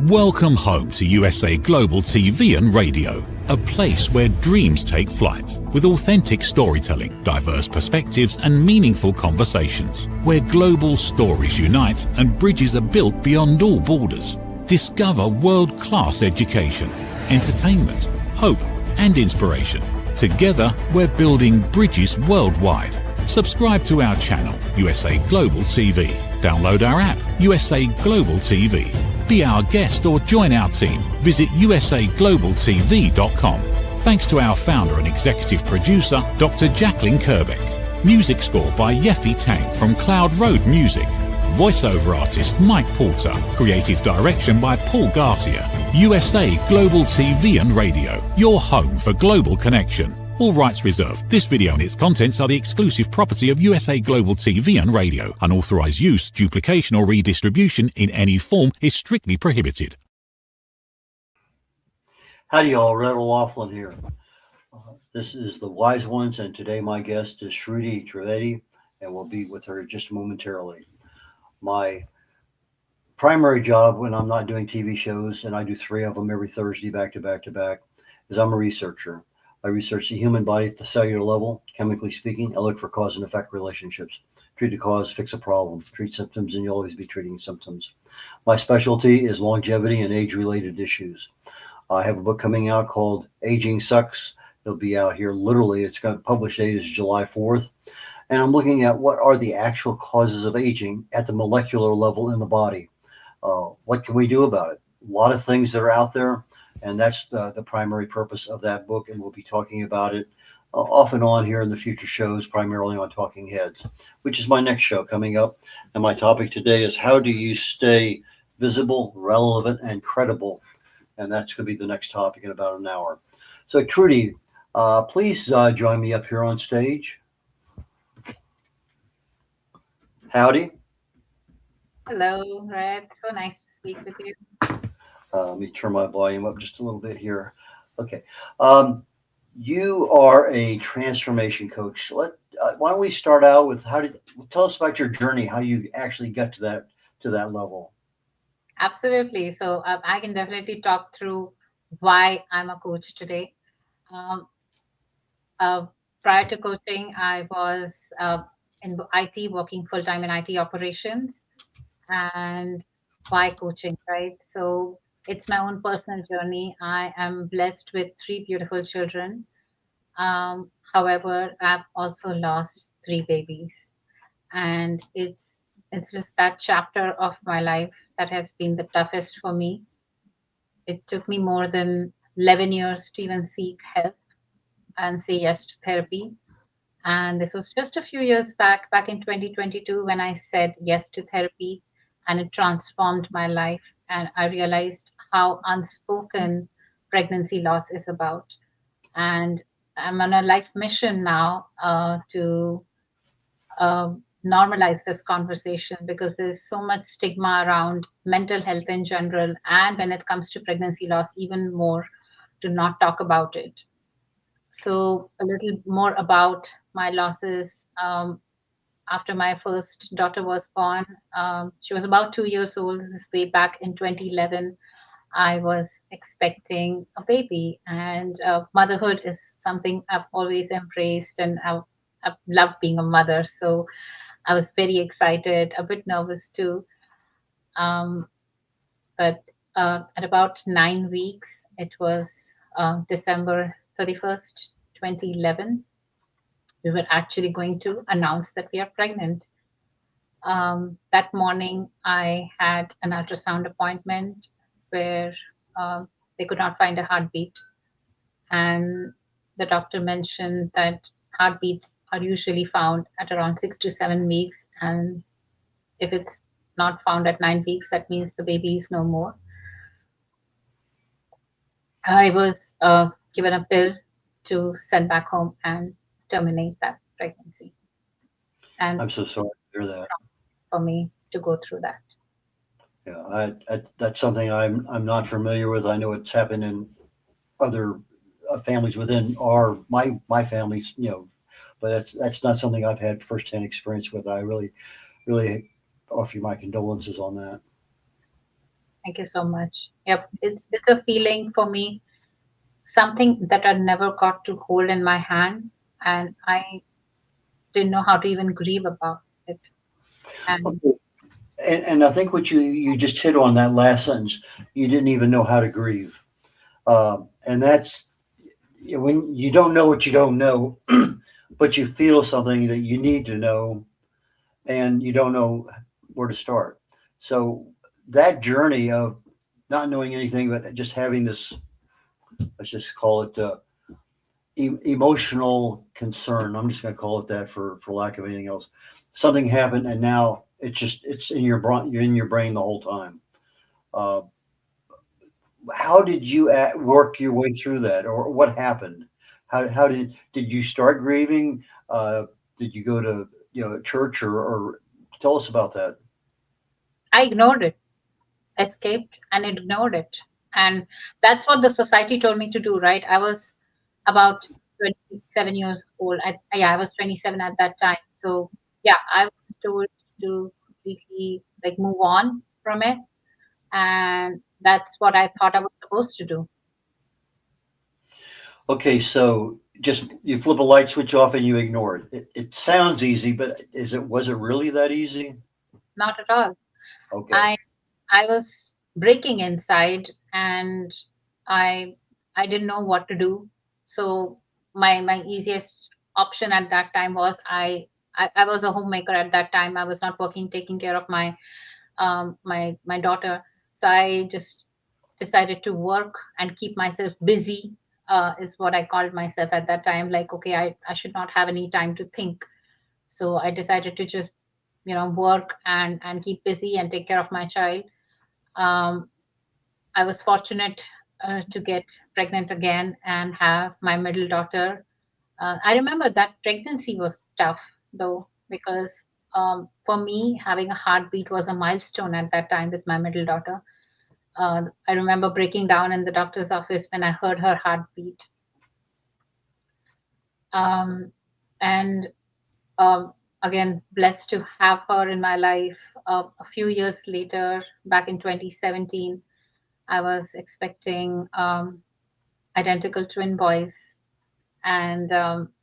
Welcome home to USA Global TV and Radio, a place where dreams take flight, with authentic storytelling, diverse perspectives and meaningful conversations, where global stories unite and bridges are built beyond all borders. Discover world-class education, entertainment, hope and inspiration. Together, we're building bridges worldwide. Subscribe to our channel, USA Global TV. Download our app, USA Global TV. Be our guest or join our team. Visit usaglobaltv.com. Thanks to our founder and executive producer, Dr. Jacqueline Kerbeck. Music score by Yeffy Tang from Cloud Road Music. Voiceover artist Mike Porter. Creative direction by Paul Garcia. USA Global TV and Radio, your home for global connection. All rights reserved. This video and its contents are the exclusive property of USA Global TV and Radio. Unauthorized use, duplication or redistribution in any form is strictly prohibited. Howdy y'all, Red Laughlin here. This is The Wise Ones, and today my guest is Shruti Trivedi, and we'll be with her just momentarily. My primary job when I'm not doing TV shows, and I do 3 of them every Thursday back to back to back, is I'm a researcher. I research the human body at the cellular level. Chemically speaking, I look for cause and effect relationships. Treat a cause, fix a problem. Treat symptoms, and you'll always be treating symptoms. My specialty is longevity and age-related issues. I have a book coming out called Aging Sucks. It'll be out here literally. It's got published date is July 4th. And I'm looking at what are the actual causes of aging at the molecular level in the body. What can we do about it? A lot of things that are out there. And that's the primary purpose of that book. And we'll be talking about it off and on here in the future shows, primarily on Talking Heads, which is my next show coming up. And my topic today is how do you stay visible, relevant, and credible? And that's going to be the next topic in about an hour. So Trudy, please join me up here on stage. Howdy. Hello, Red. So nice to speak with you. Let me turn my volume up just a little bit here. Okay. You are a transformation coach. Why don't we start out with tell us about your journey, how you actually got to that level. Absolutely. So I can definitely talk through why I'm a coach today. Prior to coaching, I was in IT, working full-time in IT operations. And why coaching, right? So it's my own personal journey. I am blessed with 3 beautiful children. However, I've also lost 3 babies. And it's just that chapter of my life that has been the toughest for me. It took me more than 11 years to even seek help and say yes to therapy. And this was just a few years back in 2022, when I said yes to therapy, and it transformed my life. And I realized how unspoken pregnancy loss is about. And I'm on a life mission now to normalize this conversation, because there's so much stigma around mental health in general. And when it comes to pregnancy loss, even more, to not talk about it. So a little more about my losses. After my first daughter was born, she was about 2 years old. This is way back in 2011. I was expecting a baby, and motherhood is something I've always embraced, and I've loved being a mother. So I was very excited, a bit nervous too. But at about 9 weeks, it was December 31st, 2011. We were actually going to announce that we are pregnant. That morning, I had an ultrasound appointment where they could not find a heartbeat. And the doctor mentioned that heartbeats are usually found at around 6 to 7 weeks. And if it's not found at 9 weeks, that means the baby is no more. I was given a pill to send back home and terminate that pregnancy. And I'm so sorry to hear that. For me to go through that. Yeah, that's something I'm not familiar with. I know it's happened in other families within my families, but that's not something I've had firsthand experience with. I really offer you my condolences on that. Thank you so much. Yep, it's a feeling for me, something that I never got to hold in my hand, and I didn't know how to even grieve about it. And Okay. And I think what you just hit on that last sentence, you didn't even know how to grieve. And that's when you don't know what you don't know, but you feel something that you need to know, and you don't know where to start. So that journey of not knowing anything, but just having this, let's just call it emotional concern. I'm just going to call it that for lack of anything else. Something happened, and now it's in your brain. You're in your brain the whole time. Uh, how did you work your way through that, or what happened? How did you start grieving? Did you go to church, or tell us about that? I ignored it, escaped and ignored it. And that's what the society told me to do, right? I was about 27 years old. Yeah, I was 27 at that time. So yeah, I was told to completely like move on from it. And that's what I thought I was supposed to do. Okay, so just you flip a light switch off and you ignore it. It sounds easy, but was it really that easy? Not at all. Okay. I I was breaking inside, and I I didn't know what to do. So my easiest option at that time was I was a homemaker at that time. I was not working, taking care of my daughter. So I just decided to work and keep myself busy, is what I called myself at that time. Like, okay, I should not have any time to think. So I decided to just, work and keep busy and take care of my child. um, I was fortunate to get pregnant again and have my middle daughter. I remember that pregnancy was tough though, because for me, having a heartbeat was a milestone at that time with my middle daughter. I remember breaking down in the doctor's office when I heard her heartbeat. Um, and again, blessed to have her in my life. A few years later, back in 2017, I was expecting identical twin boys. And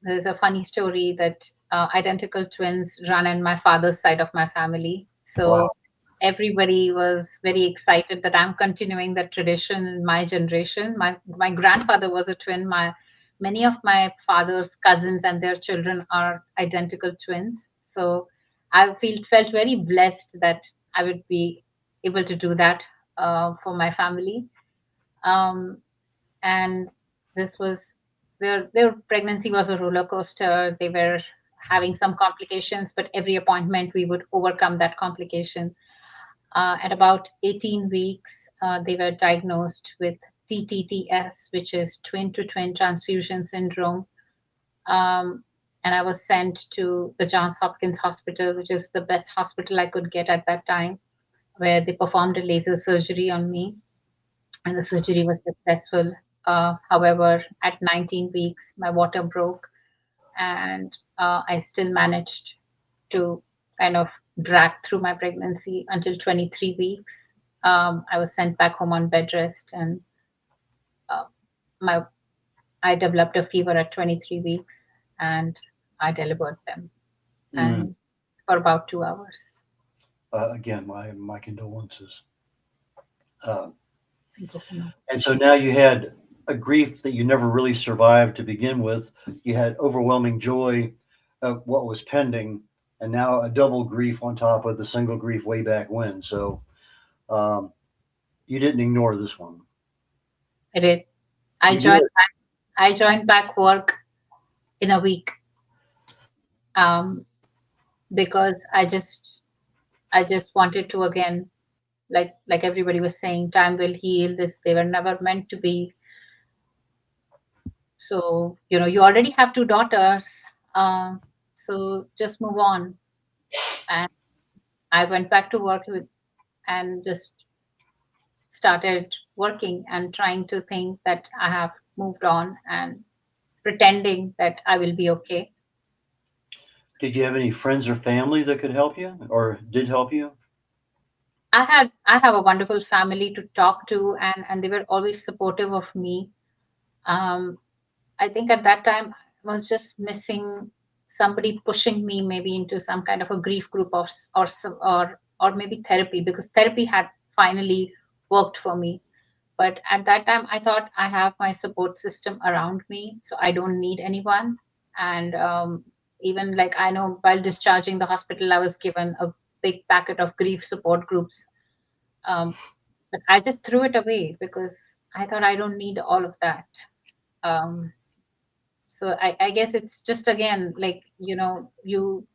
there's a funny story that identical twins run in my father's side of my family. So Wow. everybody was very excited that I'm continuing that tradition in my generation. My grandfather was a twin. Many of my father's cousins and their children are identical twins. So I felt very blessed that I would be able to do that for my family. Um, and this was their pregnancy was a roller coaster. They were having some complications, but every appointment we would overcome that complication. At about 18 weeks, they were diagnosed with TTTS, which is twin to twin transfusion syndrome. um, and I was sent to the Johns Hopkins Hospital, which is the best hospital I could get at that time, where they performed a laser surgery on me, and the surgery was successful. However, at 19 weeks, my water broke, and I still managed to kind of drag through my pregnancy until 23 weeks. I was sent back home on bed rest, and uh, my I developed a fever at 23 weeks, and I delivered them, Mm. and for about 2 hours. Again, my condolences. Uh, Thank you so much. and so now you had a grief that you never really survived to begin with. You had overwhelming joy of what was pending, and now a double grief on top of the single grief way back when. So um, you didn't ignore this one. I did. I You did. joined. I joined back work in a week, um, because I just wanted to again, like everybody was saying, time will heal this. They were never meant to be. So you already have two daughters, um, so just move on. And I went back to work and just started working and trying to think that I have moved on and pretending that I will be okay. Did you have any friends or family that could help you or did help you? I have a wonderful family to talk to, and they were always supportive of me. Um, I think at that time I was just missing somebody pushing me maybe into some kind of a grief group or maybe therapy, because therapy had finally worked for me. But at that time I thought I have my support system around me, so I don't need anyone. And even like I know while discharging the hospital, I was given a big packet of grief support groups. Um, but I just threw it away because I thought I don't need all of that. Um, so I guess it's just again like, you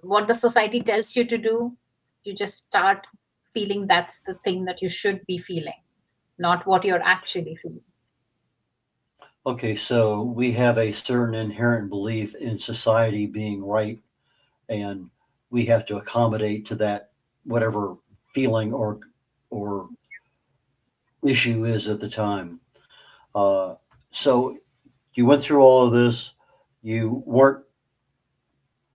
what the society tells you to do, you just start feeling that's the thing that you should be feeling, not what you're actually feeling. Okay, so we have a certain inherent belief in society being right, and we have to accommodate to that whatever feeling or issue is at the time. Uh, so you went through all of this. You weren't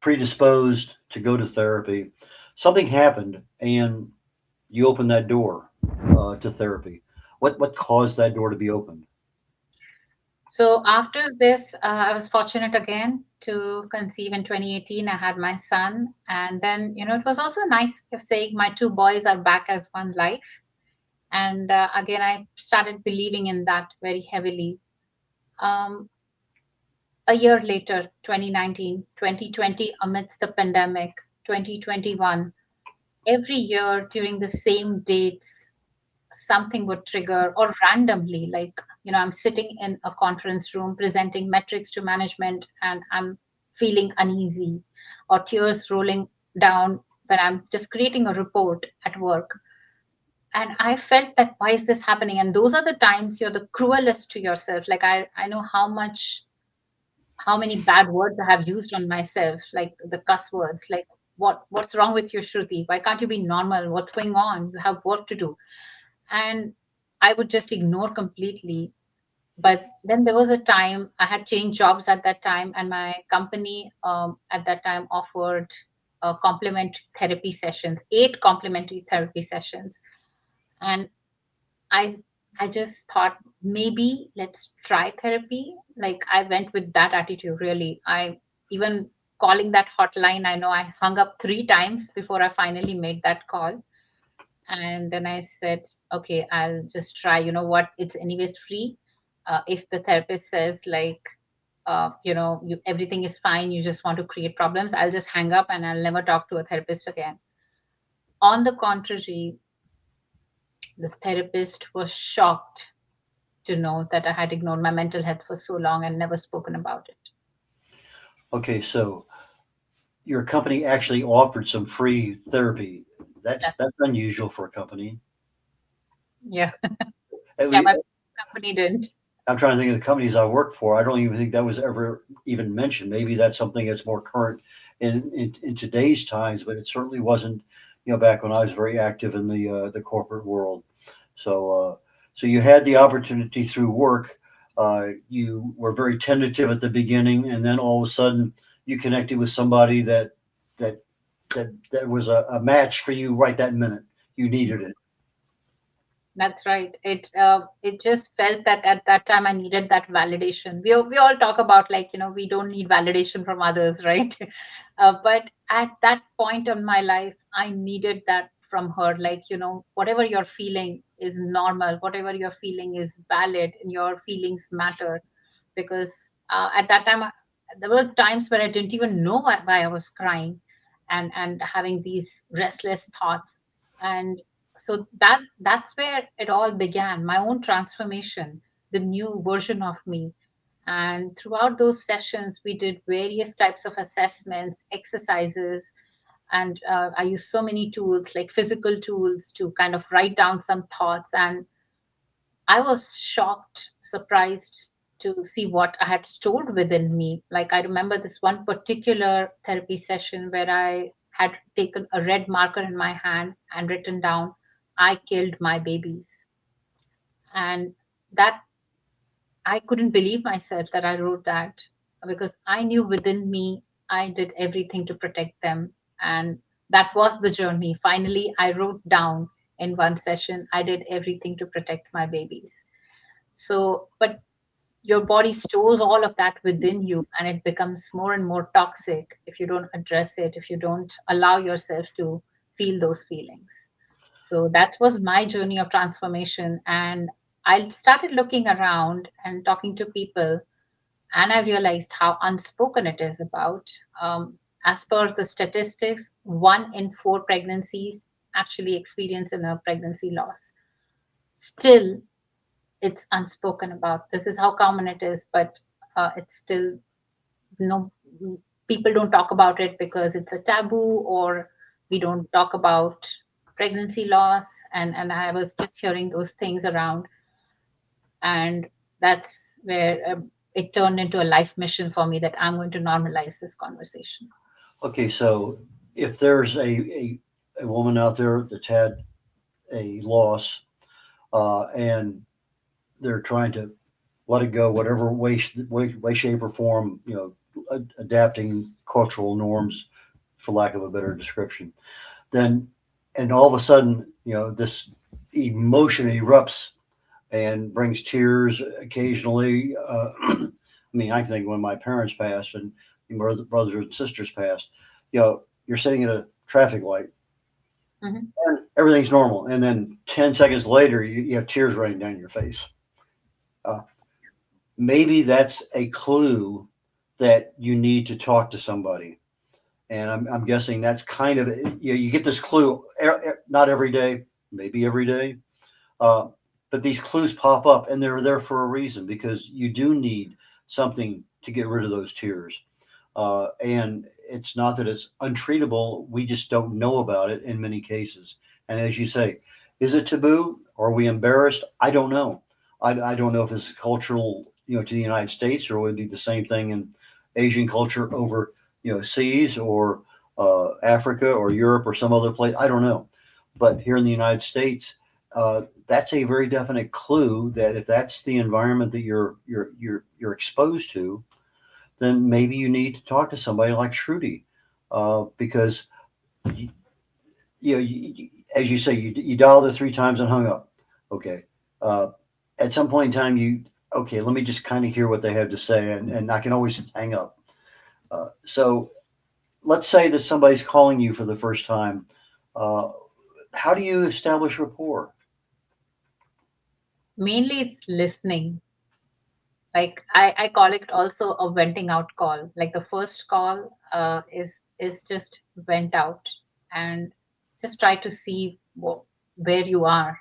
predisposed to go to therapy. Something happened, and you opened that door to therapy. What caused that door to be opened? So after this, I was fortunate again to conceive in 2018. I had my son, and then it was also nice of saying my two boys are back as one life. And again, I started believing in that very heavily. Um, a year later, 2019, 2020, amidst the pandemic, 2021, every year during the same dates, something would trigger, or randomly, like, I'm sitting in a conference room presenting metrics to management and I'm feeling uneasy, or tears rolling down when I'm just creating a report at work. And I felt that, why is this happening? And those are the times you're the cruelest to yourself. Like, I know how many bad words I have used on myself, like the cuss words, like, what's wrong with you, Shruti? Why can't you be normal? What's going on? You have work to do. And I would just ignore completely. But then there was a time I had changed jobs at that time, and my company at that time offered complementary therapy sessions, 8 complementary therapy sessions. And I I just thought, maybe let's try therapy. Like, I went with that attitude really. I even calling that hotline, I know I hung up 3 times before I finally made that call. And then I said, okay, I'll just try. You know what? It's anyways free. If the therapist says like, everything is fine, you just want to create problems, I'll just hang up and I'll never talk to a therapist again. On the contrary, the therapist was shocked to know that I had ignored my mental health for so long and never spoken about it. Okay, so your company actually offered some free therapy. That's, That's unusual for a company. yeah, At yeah, least my company didn't. I'm trying to think of the companies I worked for. I don't even think that was ever even mentioned. Maybe that's something that's more current in today's times, but it certainly wasn't, back when I was very active in the corporate world. So you had the opportunity through work. You were very tentative at the beginning, and then all of a sudden you connected with somebody that that was a match for you right that minute. You needed it. That's right. It just felt that at that time I needed that validation. We all talk about, like, we don't need validation from others, right? But at that point in my life, I needed that from her. Like, whatever you're feeling is normal. Whatever you're feeling is valid, and your feelings matter. Because at that time, there were times where I didn't even know why I was crying, and having these restless thoughts. And so that's where it all began, my own transformation, the new version of me. And throughout those sessions we did various types of assessments, exercises, and I used so many tools, like physical tools, to kind of write down some thoughts. And I was shocked, surprised to see what I had stored within me. Like, I remember this one particular therapy session where I had taken a red marker in my hand and written down, I killed my babies. And that, I couldn't believe myself that I wrote that, because I knew within me I did everything to protect them. And that was the journey. Finally, I wrote down in one session, I did everything to protect my babies. So, but your body stores all of that within you, and it becomes more and more toxic if you don't address it, if you don't allow yourself to feel those feelings. So that was my journey of transformation. And I started looking around and talking to people, and I realized how unspoken it is about. As per the statistics, 1 in 4 pregnancies actually experience a pregnancy loss. Still, it's unspoken about. This is how common it is, but it's still no, people don't talk about it because it's a taboo, or we don't talk about pregnancy loss. And I was just hearing those things around, and that's where it turned into a life mission for me that I'm going to normalize this conversation. Okay, so if there's a woman out there that's had a loss, and they're trying to let it go, whatever way, shape, or form, adapting cultural norms, for lack of a better description, then, and all of a sudden, this emotion erupts and brings tears occasionally. I mean, I think when my parents passed and my brothers and sisters passed, you're sitting at a traffic light Hmm. and everything's normal. And then 10 seconds later, you have tears running down your face. Uh, Maybe that's a clue that you need to talk to somebody. And I'm guessing that's kind of, you get this clue, not every day, maybe every day. Uh, but these clues pop up and they're there for a reason, because you do need something to get rid of those tears. And it's not that it's untreatable. We just don't know about it in many cases. And as you say, is it taboo? Are we embarrassed? I don't know. I don't know if it's cultural, to the United States, or would it be the same thing in Asian culture over, seas, or Africa or Europe or some other place. I don't know. But here in the United States, that's a very definite clue that if that's the environment that you're exposed to, then maybe you need to talk to somebody like Shruti, because you, as you say, you dialed it 3 times and hung up. Okay, uh, at some point in time, okay, let me just kind of hear what they have to say, and I can always hang up. So let's say that somebody's calling you for the first time. Uh, how do you establish rapport? Mainly, it's listening. Like I call it also a venting out call. Like the first call is just vent out and just try to see where you are.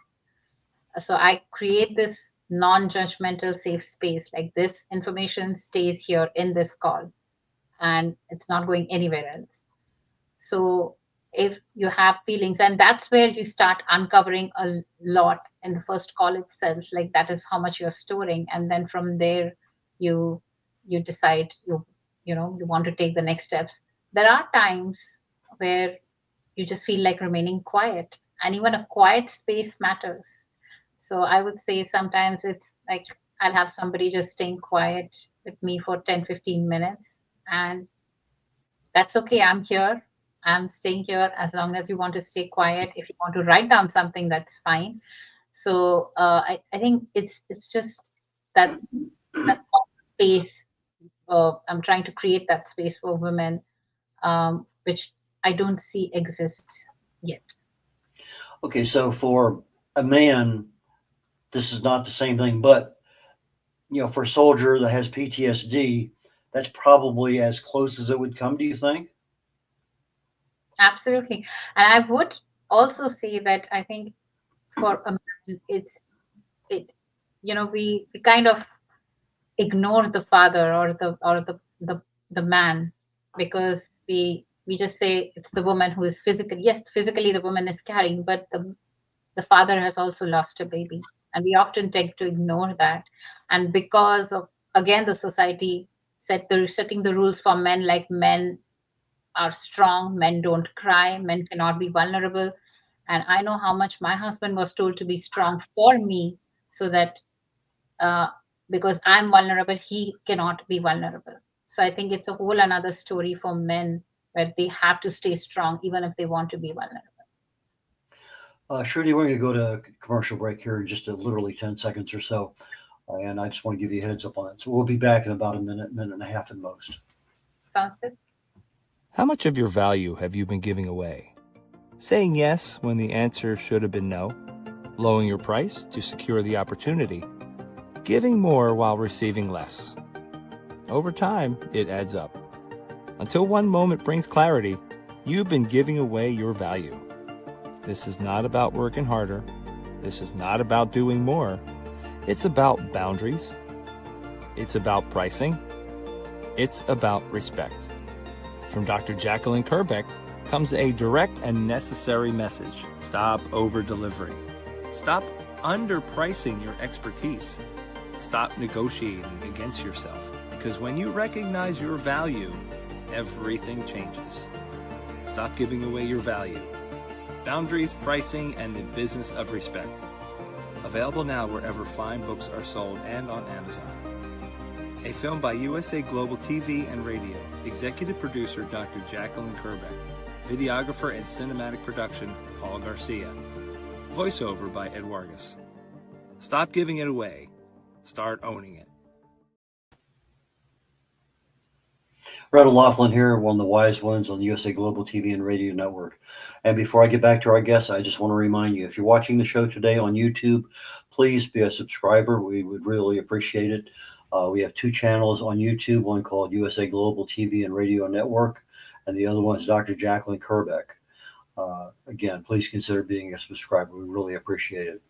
So I create this non-judgmental safe space. Like this information stays here in this call, and it's not going anywhere else. So if you have feelings, and that's where you start uncovering a lot in the first call itself, like that is how much you're storing. And then from there, you you decide you want to take the next steps. There are times where you just feel like remaining quiet, and even a quiet space matters. So I would say sometimes it's like I'll have somebody just staying quiet with me for 10-15 minutes, and that's okay. I'm here. I'm staying here as long as you want to stay quiet. If you want to write down something, that's fine. So I think it's just that that space. I'm trying to create that space for women, which I don't see exists yet. Okay, so for a man, this is not the same thing, but for a soldier that has PTSD, that's probably as close as it would come. Do you think? Absolutely, and I would also say that I think for a man, it we kind of ignore the father or the man, because we just say it's the woman who is physically, yes, physically the woman is carrying, but the father has also lost a baby, and we often tend to ignore that. And because of, again, the society setting the rules for men, like men are strong, men don't cry, men cannot be vulnerable. And I know how much my husband was told to be strong for me, so that uh, because I'm vulnerable, he cannot be vulnerable. So I think it's a whole another story for men but they have to stay strong even if they want to be vulnerable. Shruti, we're going to go to a commercial break here in just literally 10 seconds or so. And I just want to give you a heads up on it. So we'll be back in about a minute and a half at most. Sounds good. How much of your value have you been giving away? Saying yes when the answer should have been no? Lowering your price to secure the opportunity? Giving more while receiving less? Over time, it adds up. Until one moment brings clarity, you've been giving away your value. This is not about working harder. This is not about doing more. It's about boundaries. It's about pricing. It's about respect. From Dr. Jacqueline Kerbeck comes a direct and necessary message. Stop over-delivering. Stop underpricing your expertise. Stop negotiating against yourself. Because when you recognize your value, everything changes. Stop giving away your value. Boundaries, pricing, and the business of respect. Available now wherever fine books are sold and on Amazon. A film by USA Global TV and Radio. Executive producer Dr. Jacqueline Kerbeck. Videographer and cinematic production Paul Garcia. Voiceover by Ed Wargas. Stop giving it away. Start owning it. Brett O'Loughlin here, one of the wise ones on the USA Global TV and Radio Network. And before I get back to our guests, I just want to remind you, if you're watching the show today on YouTube, please be a subscriber. We would really appreciate it. We have two channels on YouTube, one called USA Global TV and Radio Network, and the other one is Dr. Jacqueline Kerbeck. Again, please consider being a subscriber. We really appreciate it.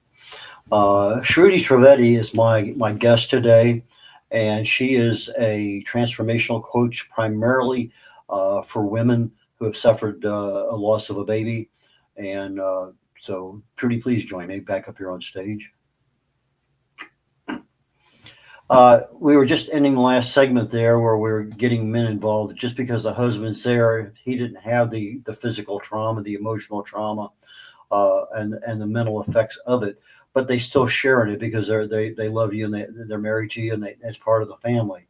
Shruti Trivedi is my guest today, and she is a transformational coach primarily for women who have suffered a loss of a baby. And so, Shruti, please join me back up here on stage. We were just ending the last segment there where we were getting men involved. Just because the husband's there, he didn't have the physical trauma, the emotional trauma, and the mental effects of it, but they still share in it because they love you and they're married to you and it's part of the family.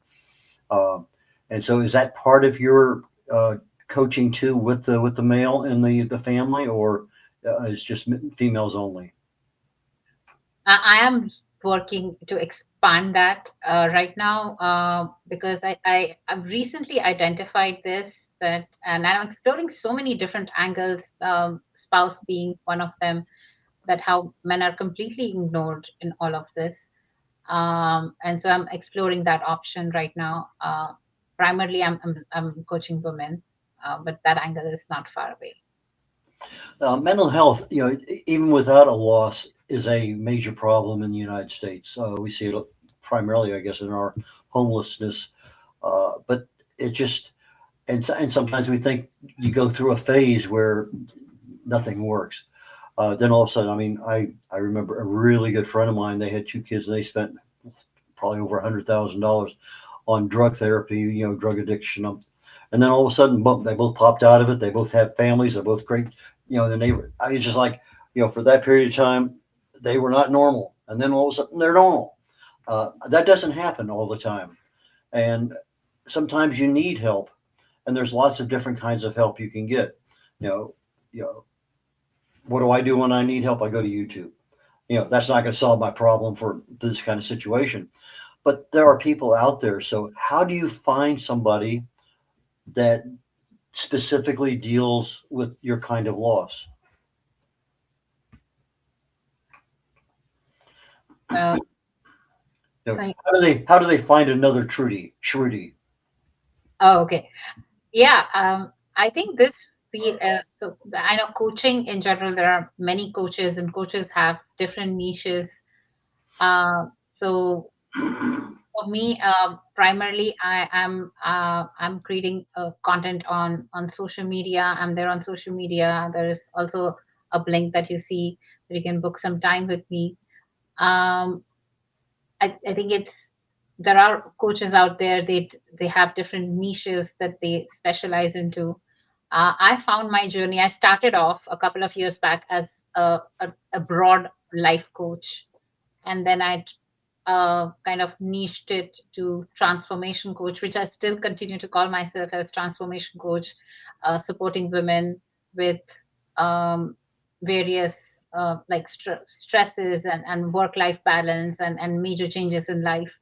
And so, is that part of your coaching too with the male in the family, or is just females only? I am working to expand that right now because I've recently identified this, and I'm exploring so many different angles, spouse being one of them, that how men are completely ignored in all of this. And so I'm exploring that option right now. Primarily, I'm coaching women, but that angle is not far away. Mental health, even without a loss, is a major problem in the United States. We see it primarily, I guess, in our homelessness, but it just and sometimes we think you go through a phase where nothing works. Then all of a sudden, I mean, I remember a really good friend of mine. They had two kids, and they spent probably over $100,000 on drug therapy, drug addiction, and then all of a sudden, boom, they both popped out of it. They both have families. They're both great. The neighbor. I was just like, for that period of time, they were not normal, and then all of a sudden they're normal. That doesn't happen all the time, and sometimes you need help, and there's lots of different kinds of help you can get. What do I do when I need help? I go to YouTube. That's not going to solve my problem for this kind of situation, but there are people out there. So how do you find somebody that specifically deals with your kind of loss? Sorry. How do they find another Shruti? Oh, okay. Yeah, I think this so I know coaching in general, there are many coaches, and coaches have different niches. So for me, primarily, I'm creating content on social media. I'm there on social media. There is also a link that you see that you can book some time with me. I think there are coaches out there. They have different niches that they specialize into. I found my journey. I started off a couple of years back as a broad life coach, and then I kind of niched it to transformation coach, which I still continue to call myself as transformation coach, supporting women with various like stresses and work-life balance and major changes in life.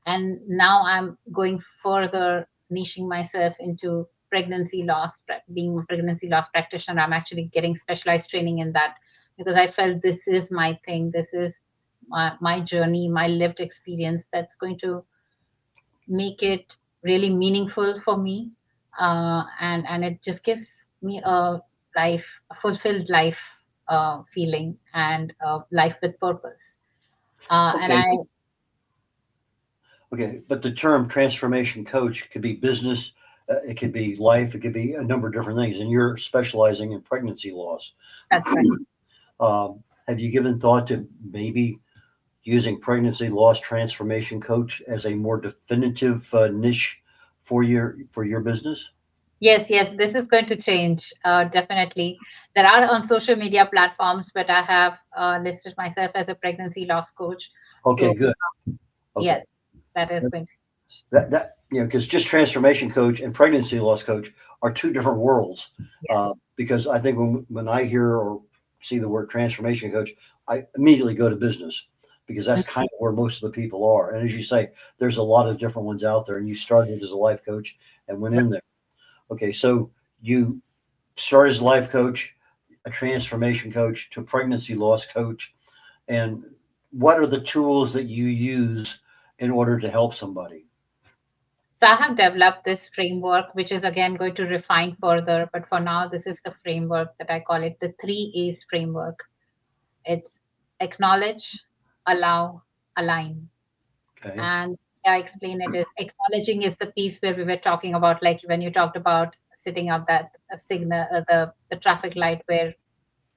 And now I'm going further, niching myself into pregnancy loss. Being a pregnancy loss practitioner, I'm actually getting specialized training in that because I felt this is my thing. This is my journey, my lived experience that's going to make it really meaningful for me. And it just gives me a fulfilled life feeling and life with purpose. And Okay. Okay, but the term transformation coach could be business, it could be life, it could be a number of different things, and you're specializing in pregnancy loss. That's right. Have you given thought to maybe using pregnancy loss transformation coach as a more definitive niche for your business? Yes, yes, this is going to change. Definitely. There are on social media platforms, but I have listed myself as a pregnancy loss coach. Okay, So, good. Okay, yes, that is going to change. that because just transformation coach and pregnancy loss coach are two different worlds. Yes, Because I think when I hear or see the word transformation coach, I immediately go to business because that's kind of where most of the people are. And as you say, there's a lot of different ones out there. And you started as a life coach and went in there. Okay, so you started as a life coach, a transformation coach, to a pregnancy loss coach. And what are the tools that you use in order to help somebody? so I have developed this framework, which is again going to refine further. But for now, this is the framework that I call it the 3 A's framework. It's acknowledge, allow, align. Okay. And I explain it is acknowledging is the piece where we were talking about, like when you talked about sitting out that signal, the traffic light where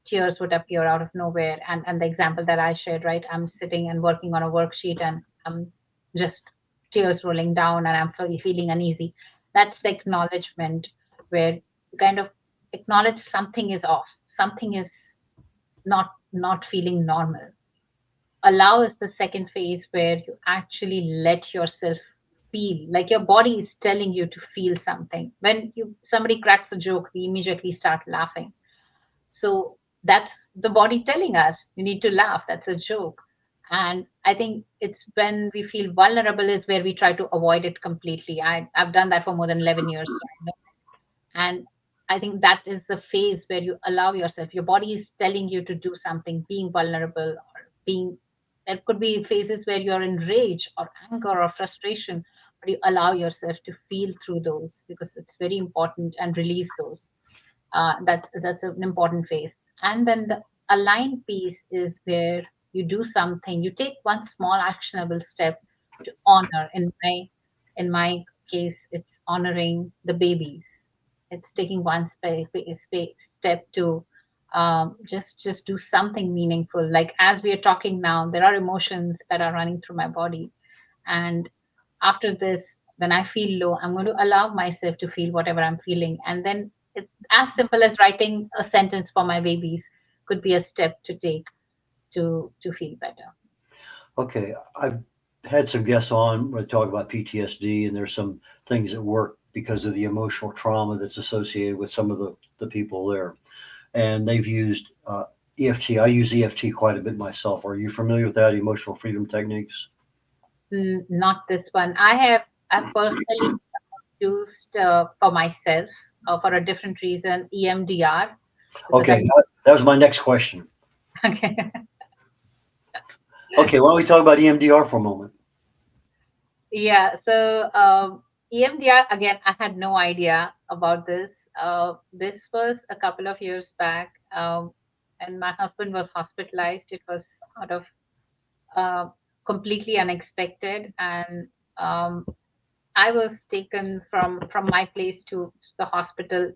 tears would appear out of nowhere. And the example that I shared, right? I'm sitting and working on a worksheet and I'm just tears rolling down and I'm feeling uneasy. That's the acknowledgement where you kind of acknowledge something is off, something is not feeling normal. Allow is the second phase where you actually let yourself feel like your body is telling you to feel something. When you somebody cracks a joke, we immediately start laughing. So that's the body telling us you need to laugh. That's a joke. And I think it's when we feel vulnerable is where we try to avoid it completely. I've done that for more than 11 years. And I think that is the phase where you allow yourself, your body is telling you to do something, being vulnerable or being, there could be phases where you're in rage or anger or frustration, but you allow yourself to feel through those because it's very important and release those. That's an important phase. And then the align piece is where you do something, you take one small actionable step to honor. In my case, it's honoring the babies. It's taking one step to just do something meaningful. Like as we are talking now, there are emotions that are running through my body, and after this, when I feel low, I'm going to allow myself to feel whatever I'm feeling, and then it's as simple as writing a sentence for my babies could be a step to take to feel better. Okay, I've had some guests on where they talk about PTSD, and there's some things that work because of the emotional trauma that's associated with some of the people there. And they've used EFT. I use EFT quite a bit myself. Are you familiar with that, emotional freedom techniques? Not this one. I've personally used for myself for a different reason EMDR because I Okay, that was my next question. okay. Okay, why don't we talk about EMDR for a moment? Yeah, so EMDR, again, I had no idea about this. This was a couple of years back, and my husband was hospitalized. It was sort of uh, completely unexpected, and um, I was taken from my place to the hospital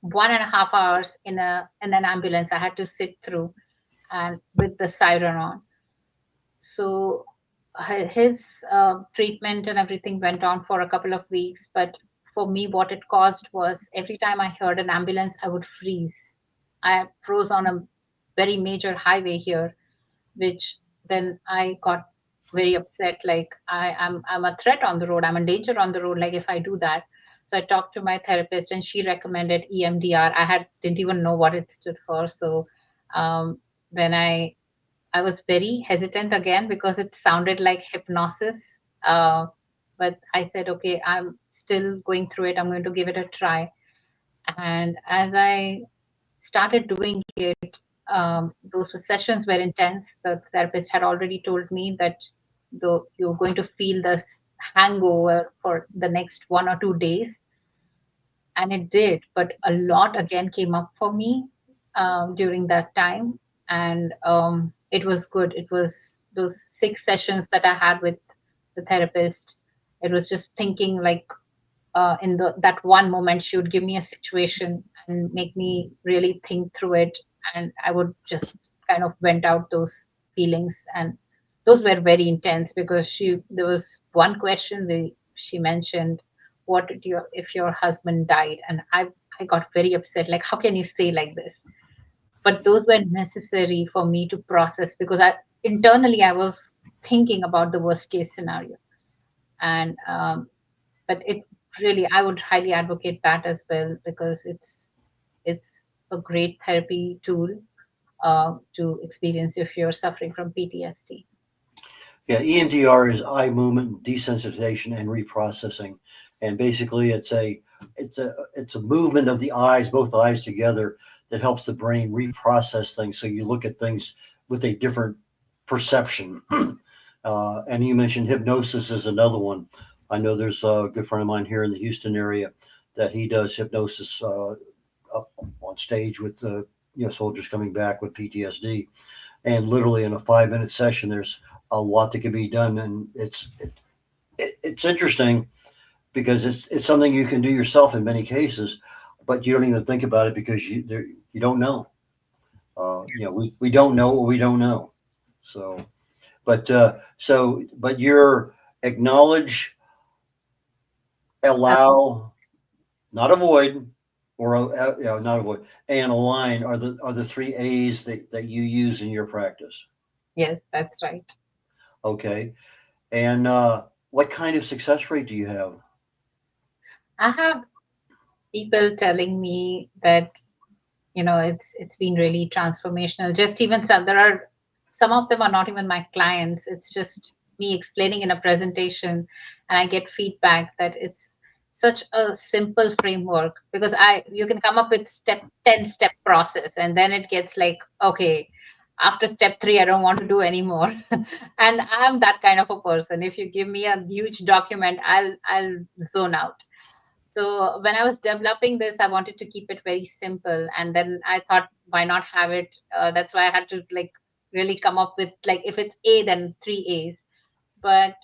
1.5 hours in an ambulance. I had to sit through and with the siren on. So his treatment and everything went on for a couple of weeks. But for me, what it caused was every time I heard an ambulance, I would freeze. I froze on a very major highway here, which then I got very upset. Like I'm a threat on the road. I'm in danger on the road. Like if I do that. So I talked to my therapist, and she recommended EMDR. Didn't even know what it stood for. So when I was very hesitant again because it sounded like hypnosis. But I said, okay, I'm still going through it. I'm going to give it a try. And as I started doing it, those sessions were intense. The therapist had already told me that though you're going to feel this hangover for the next 1 or 2 days, and it did. But a lot again came up for me during that time, and it was good. It was those 6 sessions that I had with the therapist. It was just thinking like in that one moment she would give me a situation and make me really think through it, and I would just kind of vent out those feelings. And those were very intense because there was one question she mentioned, what did your if your husband died? And I got very upset, like how can you say like this? But those were necessary for me to process, because I internally I was thinking about the worst case scenario. And but it really, I would highly advocate that as well, because it's a great therapy tool to experience if you're suffering from PTSD. Yeah, EMDR is eye movement desensitization and reprocessing, and basically it's a movement of the eyes, both eyes together, that helps the brain reprocess things. So you look at things with a different perception. And you mentioned hypnosis is another one. I know there's a good friend of mine here in the Houston area that he does hypnosis up on stage with soldiers coming back with PTSD, and literally in a 5-minute session, there's a lot that can be done, and it's interesting because it's something you can do yourself in many cases, but you don't even think about it because you don't know. We don't know what we don't know. So, but you're acknowledge, allow, not avoid, or not avoid, and align are the 3 A's that you use in your practice. Yes, that's right. Okay. And what kind of success rate do you have? I have people telling me that it's been really transformational. Just even some of them are not even my clients. It's just me explaining in a presentation, and I get feedback that it's such a simple framework, because you can come up with 10 step process, and then it gets like, okay, after step 3 I don't want to do anymore. And I'm that kind of a person. If you give me a huge document, I'll zone out. So when I was developing this, I wanted to keep it very simple. And then I thought, why not have it? That's why I had to like really come up with, like, if it's A, then 3 A's. But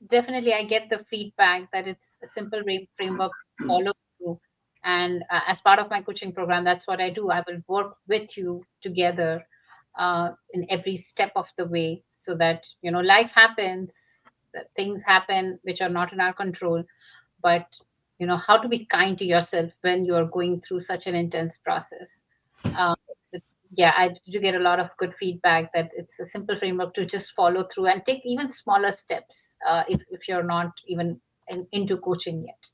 definitely, I get the feedback that it's a simple framework to follow through. And as part of my coaching program, that's what I do. I will work with you together in every step of the way, so that, life happens, that things happen which are not in our control. But how to be kind to yourself when you are going through such an intense process. um, but yeah, I do get a lot of good feedback that it's a simple framework to just follow through and take even smaller steps, if you're not even into coaching yet.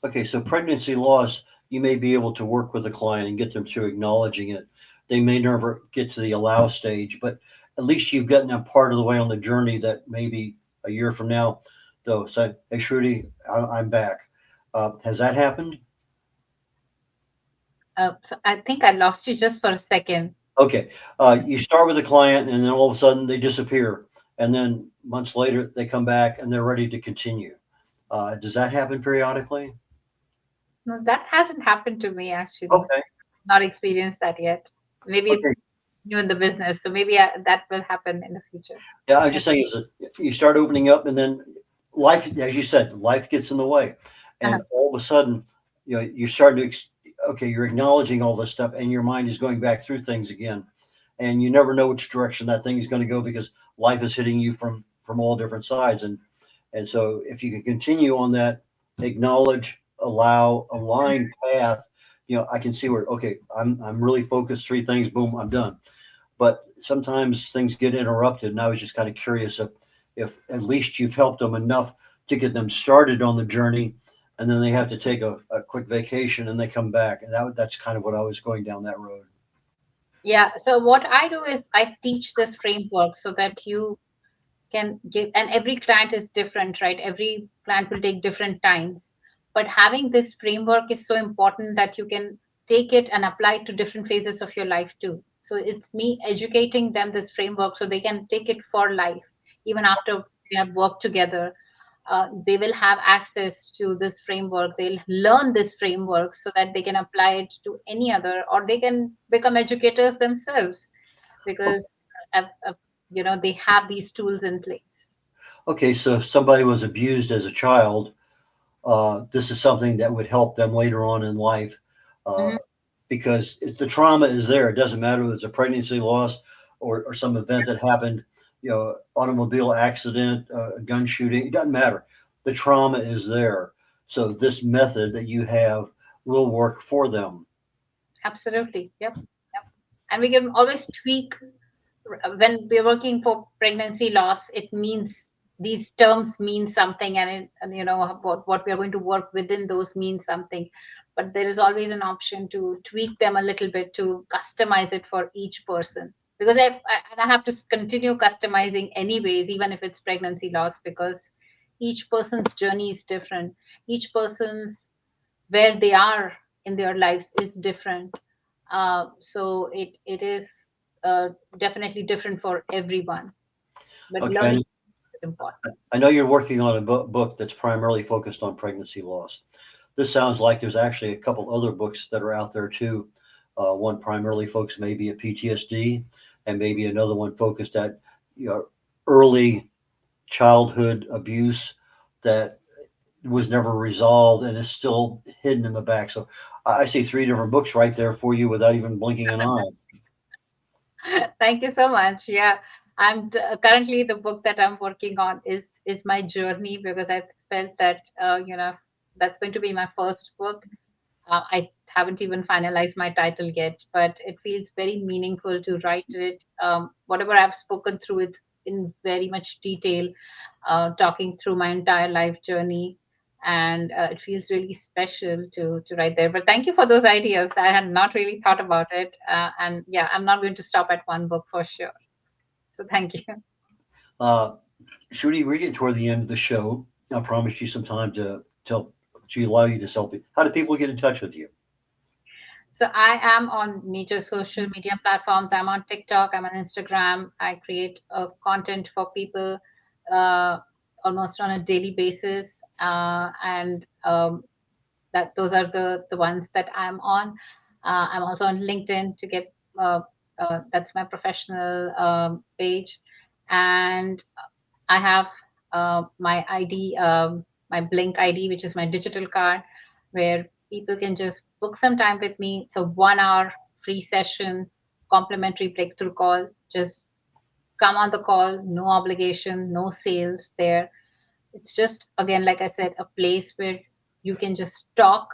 Okay, so pregnancy loss, you may be able to work with a client and get them through acknowledging it. They may never get to the allow stage, but at least you've gotten a part of the way on the journey that maybe a year from now, they'll say, hey, Shruti, I'm back. Has that happened? So I think I lost you just for a second. Okay. You start with a client and then all of a sudden they disappear. And then months later, they come back and they're ready to continue. Does that happen periodically? No, that hasn't happened to me, actually. Okay. Not experienced that yet. Maybe it's Okay. new in the business, so maybe that will happen in the future. Yeah, I'm just saying is that you start opening up and then life, as you said, life gets in the way. And all of a sudden, you're starting to, okay, you're acknowledging all this stuff and your mind is going back through things again. And you never know which direction that thing is going to go because life is hitting you from all different sides. And so if you can continue on that, acknowledge, allow, align path, I can see where, okay, I'm really focused, 3 things, boom, I'm done. But sometimes things get interrupted. And I was just kind of curious of if at least you've helped them enough to get them started on the journey, and then they have to take a quick vacation and they come back. And that's kind of what I was going down that road. Yeah. So what I do is I teach this framework so that you can give, and every client is different, right? Every client will take different times, but having this framework is so important that you can take it and apply it to different phases of your life too. So it's me educating them this framework so they can take it for life. Even after we have worked together, they will have access to this framework. They'll learn this framework so that they can apply it to any other, or they can become educators themselves, because they have these tools in place. Okay, so if somebody was abused as a child, this is something that would help them later on in life, uh, Mhm. because the trauma is there. It doesn't matter whether it's a pregnancy loss or some event that happened, automobile accident, gun shooting. It doesn't matter. The trauma is there. So this method that you have will work for them. Absolutely. Yep. Yep. And we can always tweak when we're working for pregnancy loss. It means these terms mean something, and what we are going to work within those means something. But there is always an option to tweak them a little bit to customize it for each person. Because I have to continue customizing anyways, even if it's pregnancy loss, because each person's journey is different. Each person's where they are in their lives is different. So it is definitely different for everyone. But learning Okay. is important. I know you're working on a book that's primarily focused on pregnancy loss. This sounds like there's actually a couple other books that are out there too. One primarily focused maybe at PTSD, and maybe another one focused at early childhood abuse that was never resolved and is still hidden in the back. So I see three different books right there for you without even blinking an eye. Thank you so much. Yeah, currently the book that I'm working on is my journey, because I felt that that's going to be my first book. I haven't even finalized my title yet, but it feels very meaningful to write it. Whatever I've spoken through it in very much detail, talking through my entire life journey, and it feels really special to write there. But thank you for those ideas. I had not really thought about it, and yeah, I'm not going to stop at one book for sure. So thank you. Uh, Shruti, we're getting toward the end of the show. I promised you some time to allow you to tell people. How do people get in touch with you? So I am on major social media platforms. I'm on TikTok. I'm on Instagram. I create content for people uh, almost on a daily basis, and that those are the ones that I'm on. I'm also on LinkedIn to get that's my professional page, and I have my ID, my Blink ID, which is my digital card, where people can just book some time with me. It's a 1 hour free session, complimentary breakthrough call. Just come on the call, no obligation, no sales there. It's just, again, like I said, a place where you can just talk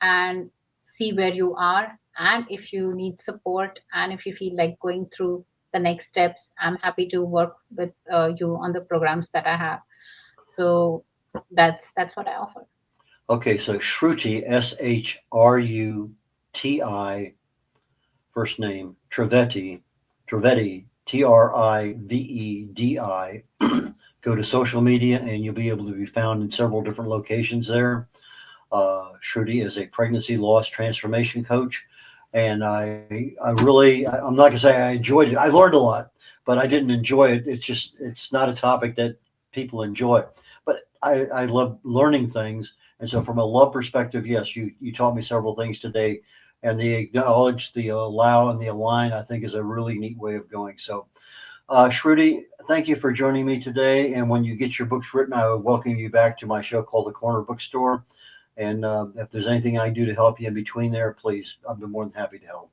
and see where you are. And if you need support and if you feel like going through the next steps, I'm happy to work with you on the programs that I have. So that's what I offer. Okay, so Shruti, Shruti, first name, Trivedi, Trivedi. Go to social media and you'll be able to be found in several different locations there. Shruti is a pregnancy loss transformation coach. And I'm not going to say I enjoyed it. I learned a lot, but I didn't enjoy it. It's not a topic that people enjoy. But I love learning things. And so from a love perspective, yes, you taught me several things today. And the acknowledge, the allow, and the align, I think is a really neat way of going. So, Shruti, thank you for joining me today. And when you get your books written, I will welcome you back to my show called The Corner Bookstore. And if there's anything I can do to help you in between there, please, I've been more than happy to help.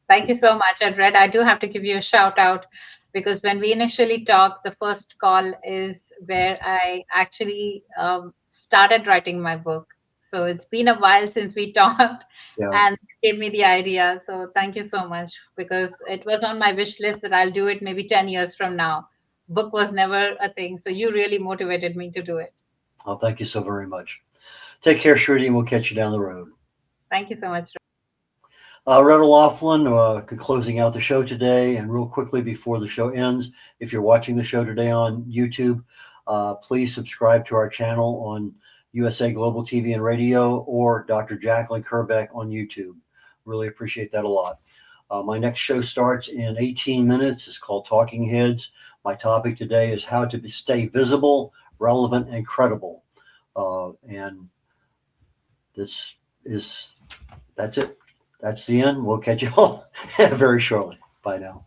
Thank you so much, Red. I do have to give you a shout out, because when we initially talked, the first call is where I actually started writing my book. So it's been a while since we talked, Yeah. and gave me the idea. So thank you so much, because it was on my wish list that I'll do it maybe 10 years from now. book was never a thing. So you really motivated me to do it. Oh, thank you so very much. Take care, Shruti, and we'll catch you down the road. Thank you so much. Retta Laughlin, closing out the show today. And real quickly before the show ends, if you're watching the show today on YouTube, please subscribe to our channel on USA Global TV and Radio or Dr. Jacqueline Kerbeck on YouTube. Really appreciate that a lot. My next show starts in 18 minutes. It's called Talking Heads. My topic today is how to stay visible, relevant, and credible. And that's it. That's the end. We'll catch you all very shortly. Bye now.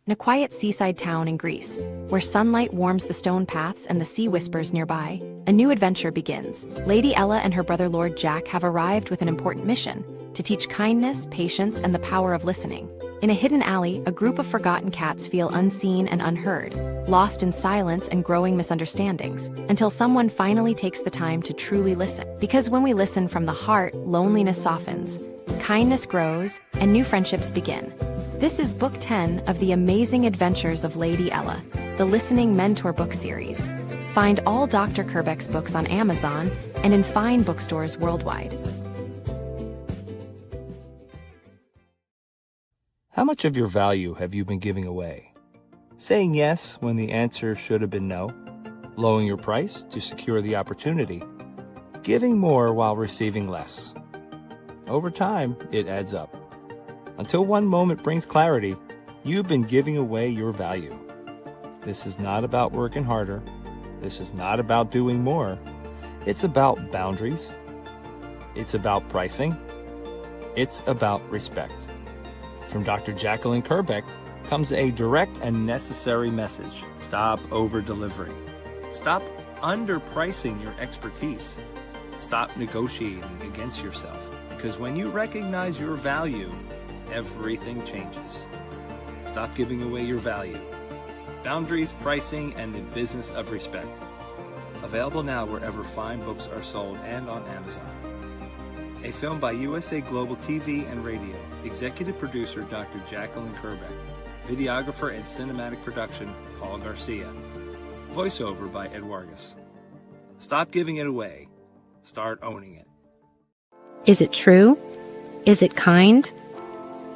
In a quiet seaside town in Greece, where sunlight warms the stone paths and the sea whispers nearby, a new adventure begins. Lady Ella and her brother Lord Jack have arrived with an important mission: to teach kindness, patience, and the power of listening. In a hidden alley, a group of forgotten cats feel unseen and unheard, lost in silence and growing misunderstandings, until someone finally takes the time to truly listen. Because when we listen from the heart, loneliness softens, kindness grows, and new friendships begin. This is Book 10 of The Amazing Adventures of Lady Ella, the Listening Mentor book series. Find all Dr. Kerbeck's books on Amazon and in fine bookstores worldwide. How much of your value have you been giving away? Saying yes when the answer should have been no? Lowering your price to secure the opportunity? Giving more while receiving less? Over time, it adds up. Until one moment brings clarity, you've been giving away your value. This is not about working harder. This is not about doing more. It's about boundaries. It's about pricing. It's about respect. From Dr. Jacqueline Kerbeck comes a direct and necessary message. Stop over-delivering. Stop underpricing your expertise. Stop negotiating against yourself. Because when you recognize your value, everything changes. Stop giving away your value. Boundaries, pricing, and the business of respect. Available now wherever fine books are sold and on Amazon. A film by USA Global TV and Radio. Executive producer Dr. Jacqueline Kerbeck. Videographer and cinematic production Paul Garcia. Voiceover by Ed Vargas. Stop giving it away. Start owning it. Is it true? Is it kind?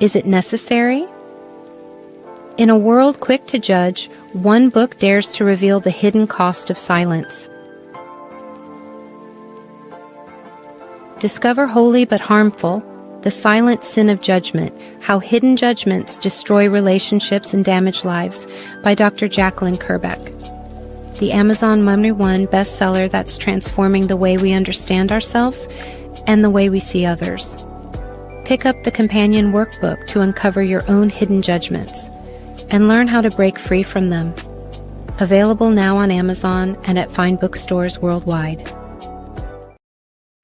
Is it necessary? In a world quick to judge, one book dares to reveal the hidden cost of silence. Discover Holy but Harmful, The Silent Sin of Judgment, How Hidden Judgments Destroy Relationships and Damage Lives by Dr. Jacqueline Kerbeck. The Amazon #1 bestseller that's transforming the way we understand ourselves and the way we see others. Pick up the companion workbook to uncover your own hidden judgments and learn how to break free from them. Available now on Amazon and at fine bookstores worldwide.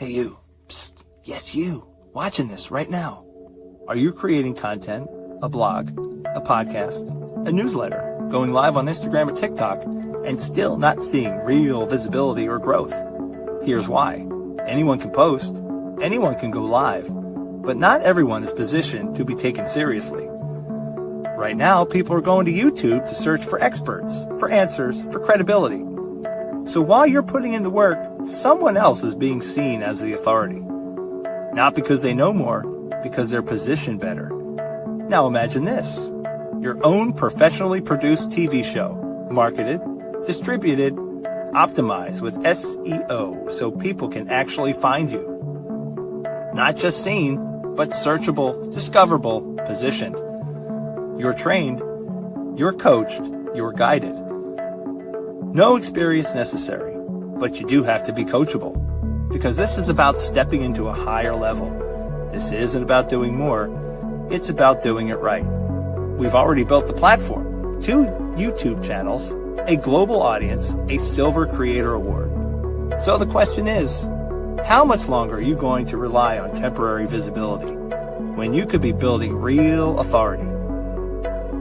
Hey you. Psst. Yes, you. Watching this right now. Are you creating content, a blog, a podcast, a newsletter, going live on Instagram or TikTok, and still not seeing real visibility or growth? Here's why. Anyone can post, anyone can go live, but not everyone is positioned to be taken seriously. Right now, people are going to YouTube to search for experts, for answers, for credibility. So while you're putting in the work, someone else is being seen as the authority. Not because they know more, because they're positioned better. Now imagine this. Your own professionally produced TV show, marketed, distributed, optimized with SEO so people can actually find you. Not just seen, but searchable, discoverable, positioned. You're trained, you're coached, you're guided. No experience necessary, but you do have to be coachable, because this is about stepping into a higher level. This isn't about doing more, it's about doing it right. We've already built the platform, 2 YouTube channels, a global audience, a Silver Creator Award. So the question is, how much longer are you going to rely on temporary visibility when you could be building real authority?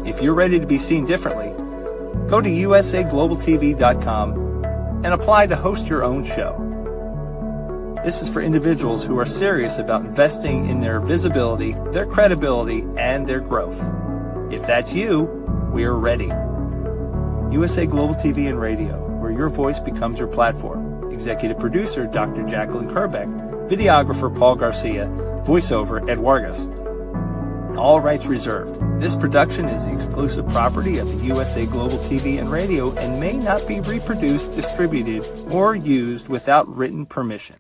If you're ready to be seen differently, go to usaglobaltv.com and apply to host your own show. This is for individuals who are serious about investing in their visibility, their credibility, and their growth. If that's you, we're ready. USA Global TV and Radio, where your voice becomes your platform. Executive producer, Dr. Jacqueline Kerbeck. Videographer, Paul Garcia. Voiceover, Ed Vargas. All rights reserved. This production is the exclusive property of the USA Global TV and Radio and may not be reproduced, distributed, or used without written permission.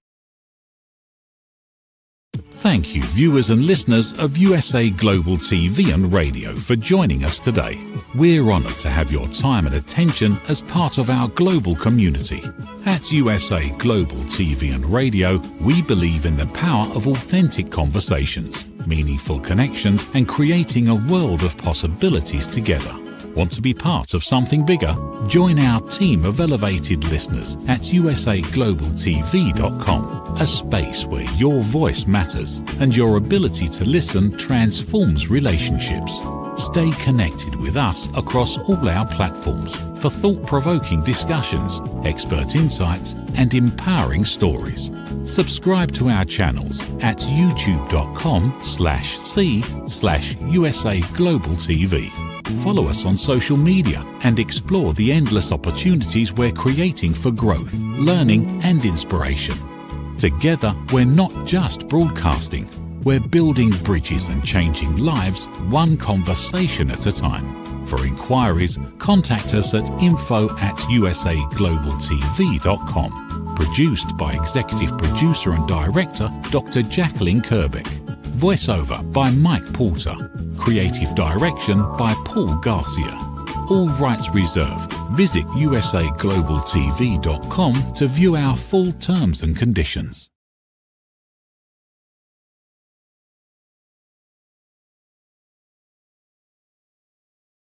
Thank you, viewers and listeners of USA Global TV and Radio, for joining us today. We're honoured to have your time and attention as part of our global community. At USA Global TV and Radio, we believe in the power of authentic conversations, meaningful connections, and creating a world of possibilities together. Want to be part of something bigger? Join our team of elevated listeners at usaglobaltv.com, a space where your voice matters and your ability to listen transforms relationships. Stay connected with us across all our platforms for thought-provoking discussions, expert insights, and empowering stories. Subscribe to our channels at youtube.com/c/USA Global TV. Follow us on social media and explore the endless opportunities we're creating for growth, learning, and inspiration. Together, we're not just broadcasting, we're building bridges and changing lives one conversation at a time. For inquiries, contact us at info@usaglobaltv.com. Produced by Executive Producer and Director Dr. Jacqueline Kerbeck. Voiceover by Mike Porter. Creative direction by Paul Garcia. All rights reserved. Visit usaglobaltv.com to view our full terms and conditions.